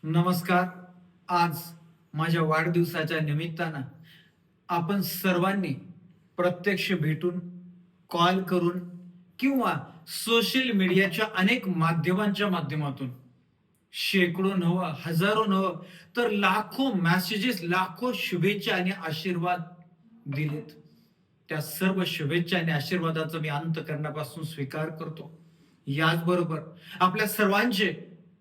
नमस्कार. आज माझ्या वाढदिवसाच्या निमित्तानं आपण सर्वांनी प्रत्यक्ष भेटून, कॉल करून किंवा सोशल मीडियाच्या अनेक माध्यमांच्या माध्यमातून शेकडो नव्ह, हजारो नव्ह, तर लाखो मेसेजेस, लाखो शुभेच्छा आणि आशीर्वाद दिलेत. त्या सर्व शुभेच्छा आणि आशीर्वादाचा मी अंतःकरणापासून स्वीकार करतो. याचबरोबर आपल्या सर्वांचे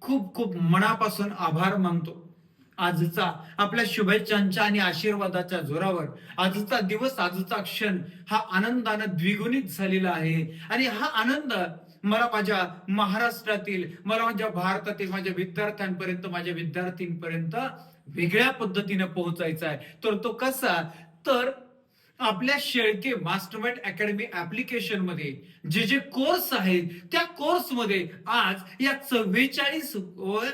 खूप खूप मनापासून आभार मानतो. आजचा आपल्या शुभेच्छांच्या आणि आशीर्वादाच्या जोरावर आजचा दिवस, आजचा क्षण हा आनंदानं द्विगुणित झालेला आहे आणि हा आनंद मला माझ्या महाराष्ट्रातील, मला माझ्या भारतातील माझ्या विद्यार्थ्यांपर्यंत, माझ्या विद्यार्थींपर्यंत वेगळ्या पद्धतीने पोहोचायचा आहे. तर तो कसा? तर आपल्या शेळके मास्टरमाइंड अकॅडमी ऍप्लिकेशन मध्ये जे कोर्स आहेत त्या कोर्समध्ये आज या 44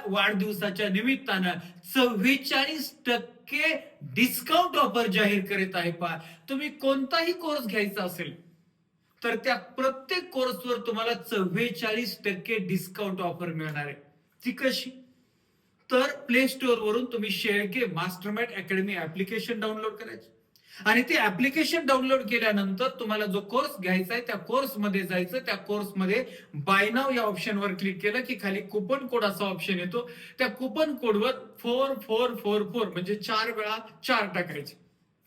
वाढदिवसाच्या निमित्तानं 44% डिस्काउंट ऑफर जाहीर करीत आहे. पहा, तुम्ही कोणताही कोर्स घ्यायचा असेल तर त्या प्रत्येक कोर्सवर तुम्हाला 44% डिस्काउंट ऑफर मिळणार आहे. ती कशी? तर प्ले स्टोअर वरून तुम्ही Shelke mastermind academy application download करायचे आणि ते ऍप्लिकेशन डाउनलोड केल्यानंतर तुम्हाला जो कोर्स घ्यायचा आहे त्या कोर्स मध्ये जायचं. त्या कोर्स मध्ये बाय नाव या ऑप्शनवर क्लिक केलं की खाली कुपन कोड असा ऑप्शन येतो. त्या कुपन कोडवर 4444 म्हणजे 4 वेळा 4 टाकायचे,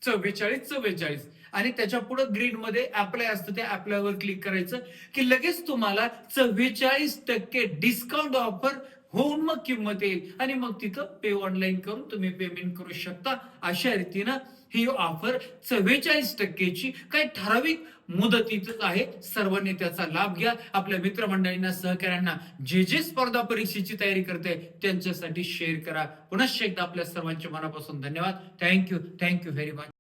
4444, आणि त्याच्या पुढे ग्रीन मध्ये अप्लाय असतं, त्या अप्लायवर क्लिक करायचं की लगेच तुम्हाला 44% डिस्काउंट ऑफर होऊन मग किंमत येईल आणि मग तिथं पे ऑनलाईन करून तुम्ही पेमेंट करू शकता. अशा रीतीनं ही ऑफर 44%ची काही ठराविक मुदतीतच आहे. सर्वांनी त्याचा लाभ घ्या. आपल्या मित्रमंडळींना, सहकाऱ्यांना, जे स्पर्धा परीक्षेची तयारी करते त्यांच्यासाठी शेअर करा. पुन्हा एकदा आपल्या सर्वांचे मनापासून धन्यवाद. Thank you very much.